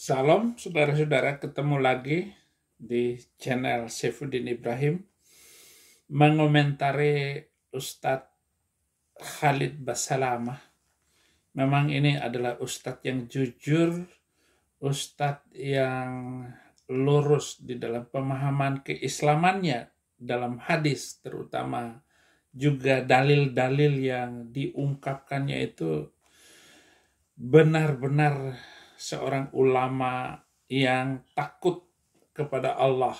Salam saudara-saudara, ketemu lagi di channel Saifuddin Ibrahim mengomentari Ustadz Khalid Basalamah. Memang ini adalah Ustadz yang jujur, Ustadz yang lurus di dalam pemahaman keislamannya dalam hadis, terutama juga dalil-dalil yang diungkapkannya itu benar-benar seorang ulama yang takut kepada Allah.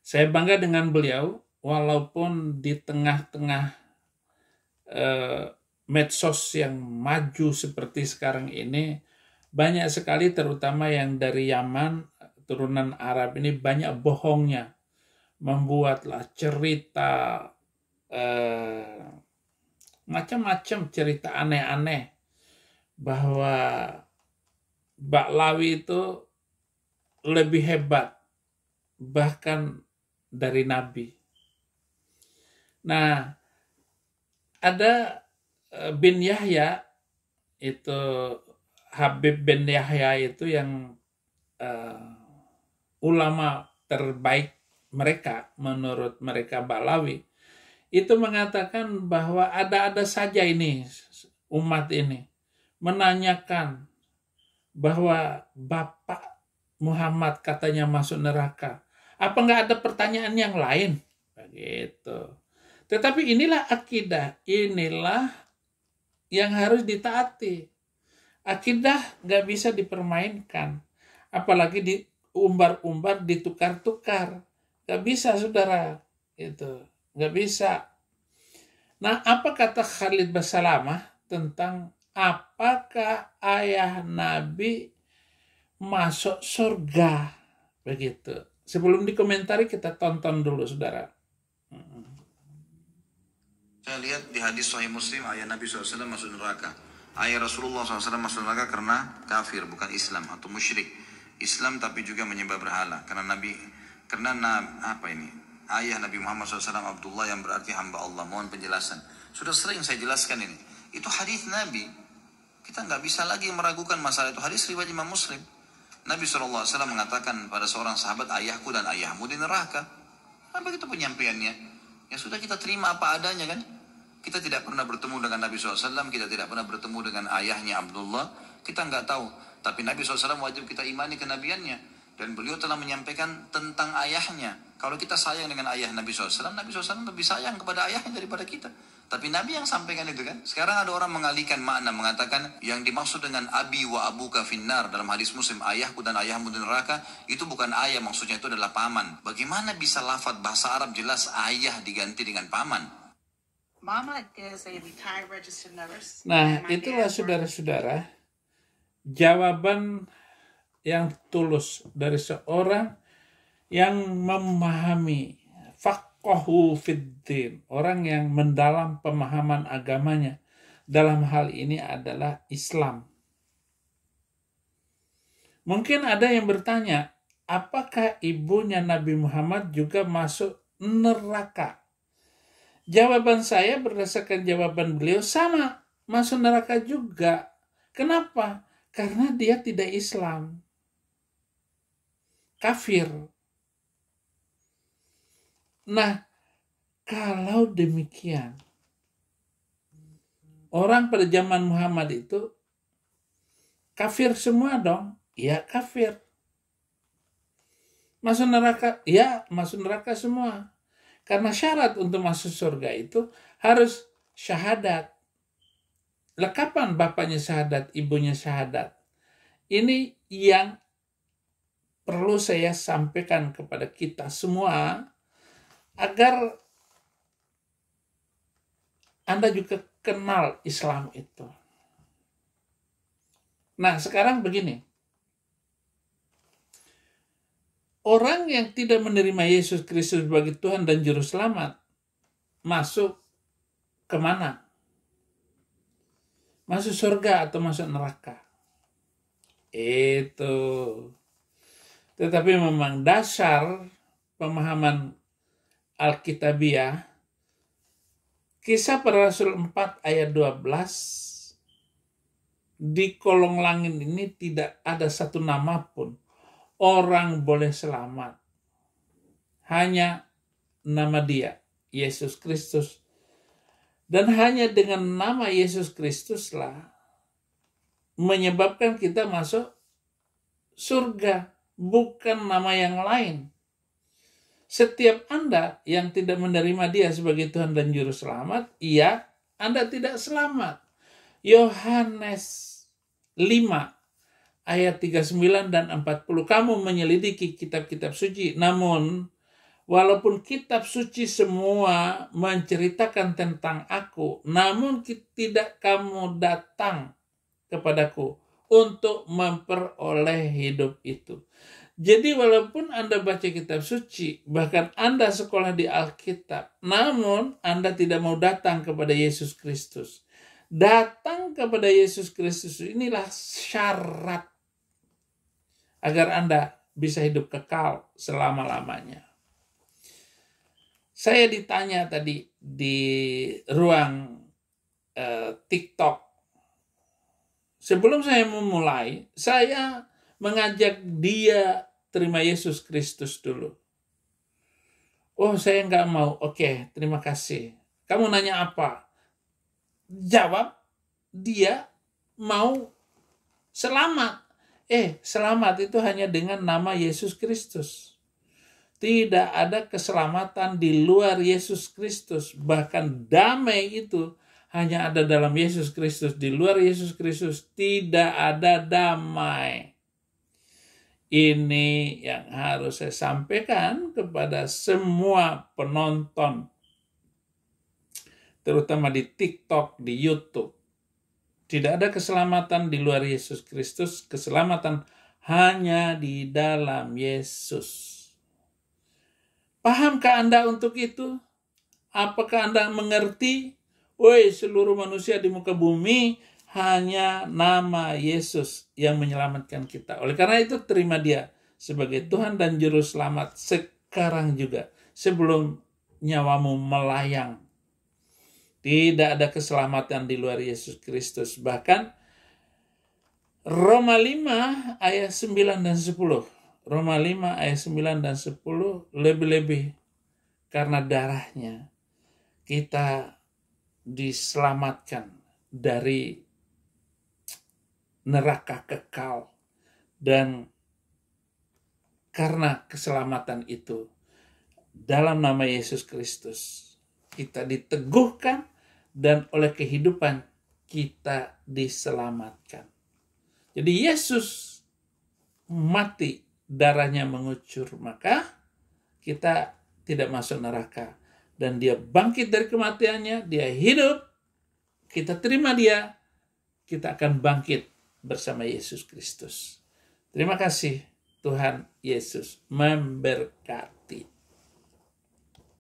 Saya bangga dengan beliau, walaupun di tengah-tengah medsos yang maju seperti sekarang ini, banyak sekali terutama yang dari Yaman, turunan Arab ini banyak bohongnya. Membuatlah cerita macam-macam cerita aneh-aneh bahwa Ba'lawi itu lebih hebat bahkan dari Nabi. Nah, ada bin Yahya, itu Habib bin Yahya itu yang ulama terbaik mereka menurut mereka Ba'lawi, itu mengatakan bahwa ada-ada saja ini umat ini menanyakan bahwa Bapak Muhammad katanya masuk neraka. Apa nggak ada pertanyaan yang lain? Begitu. Tetapi inilah akidah, inilah yang harus ditaati. Akidah nggak bisa dipermainkan, apalagi diumbar-umbar, ditukar-tukar. Nggak bisa, saudara. Itu nggak bisa. Nah, apa kata Khalid Basalamah tentang apakah ayah Nabi masuk surga? Begitu. Sebelum dikomentari, kita tonton dulu, saudara. Saya lihat di hadis Sahih Muslim, ayah Nabi SAW masuk neraka. Ayah Rasulullah SAW masuk neraka karena kafir, bukan Islam atau musyrik. Islam tapi juga menyembah berhala. Ayah Nabi Muhammad SAW Abdullah yang berarti hamba Allah. Mohon penjelasan. Sudah sering saya jelaskan ini. Itu hadis Nabi. Kita nggak bisa lagi meragukan masalah itu. Hadis riwayat Imam Muslim. Nabi SAW mengatakan pada seorang sahabat, ayahku dan ayahmu di neraka. Apa itu penyampaiannya? Ya sudah, kita terima apa adanya kan. Kita tidak pernah bertemu dengan Nabi SAW, kita tidak pernah bertemu dengan ayahnya Abdullah, kita nggak tahu. Tapi Nabi SAW wajib kita imani kenabiannya. Dan beliau telah menyampaikan tentang ayahnya. Kalau kita sayang dengan ayah Nabi SAW, Nabi SAW lebih sayang kepada ayahnya daripada kita. Tapi Nabi yang sampaikan itu kan. Sekarang ada orang mengalihkan makna, mengatakan yang dimaksud dengan abi wa abuka finnar dalam hadis Muslim, ayahku dan ayahmu di neraka, itu bukan ayah, maksudnya itu adalah paman. Bagaimana bisa lafaz bahasa Arab jelas ayah diganti dengan paman? Mama is a retired registered nurse. Nah, itulah saudara-saudara jawaban yang tulus dari seorang yang memahami faqahu fiddin, orang yang mendalam pemahaman agamanya. Dalam hal ini adalah Islam. Mungkin ada yang bertanya, apakah ibunya Nabi Muhammad juga masuk neraka? Jawaban saya berdasarkan jawaban beliau sama, masuk neraka juga. Kenapa? Karena dia tidak Islam. Kafir. Nah, kalau demikian, orang pada zaman Muhammad itu kafir semua dong? Ya, kafir. Masuk neraka? Ya, masuk neraka semua. Karena syarat untuk masuk surga itu harus syahadat. Lekapan bapaknya syahadat, ibunya syahadat. Ini yang perlu saya sampaikan kepada kita semua agar Anda juga kenal Islam itu. Nah, sekarang begini. Orang yang tidak menerima Yesus Kristus sebagai Tuhan dan Juru Selamat masuk kemana? Masuk surga atau masuk neraka? Itu. Tetapi memang dasar pemahaman Alkitabiah, Kisah Para Rasul 4 ayat 12 di kolong langit ini tidak ada satu nama pun orang boleh selamat. Hanya nama Dia, Yesus Kristus. Dan hanya dengan nama Yesus Kristuslah menyebabkan kita masuk surga, bukan nama yang lain. Setiap Anda yang tidak menerima Dia sebagai Tuhan dan Juru Selamat, Anda tidak selamat. Yohanes 5 ayat 39 dan 40. Kamu menyelidiki kitab-kitab suci, namun walaupun kitab suci semua menceritakan tentang aku, namun tidak kamu datang kepadaku untuk memperoleh hidup itu. Jadi walaupun Anda baca kitab suci, bahkan Anda sekolah di Alkitab, namun Anda tidak mau datang kepada Yesus Kristus. Datang kepada Yesus Kristus inilah syarat agar Anda bisa hidup kekal selama-lamanya. Saya ditanya tadi di ruang TikTok. Sebelum saya memulai, saya mengajak dia terima Yesus Kristus dulu. Oh, saya nggak mau. Oke, terima kasih. Kamu nanya apa? Jawab, dia mau selamat. Selamat itu hanya dengan nama Yesus Kristus. Tidak ada keselamatan di luar Yesus Kristus. Bahkan damai itu hanya ada dalam Yesus Kristus. Di luar Yesus Kristus tidak ada damai. Ini yang harus saya sampaikan kepada semua penonton, terutama di TikTok, di YouTube. Tidak ada keselamatan di luar Yesus Kristus. Keselamatan hanya di dalam Yesus. Pahamkah Anda untuk itu? Apakah Anda mengerti? Seluruh manusia di muka bumi hanya nama Yesus yang menyelamatkan kita. Oleh karena itu terima Dia sebagai Tuhan dan Juru Selamat sekarang juga, sebelum nyawamu melayang. Tidak ada keselamatan di luar Yesus Kristus. Bahkan Roma 5 ayat 9 dan 10. Roma 5 ayat 9 dan 10 lebih-lebih karena darahnya kita diselamatkan dari neraka kekal, dan karena keselamatan itu dalam nama Yesus Kristus kita diteguhkan dan oleh kehidupan kita diselamatkan. Jadi Yesus mati, darahnya mengucur, maka kita tidak masuk neraka, dan Dia bangkit dari kematiannya, Dia hidup, kita terima Dia, kita akan bangkit bersama Yesus Kristus. Terima kasih. Tuhan Yesus memberkati.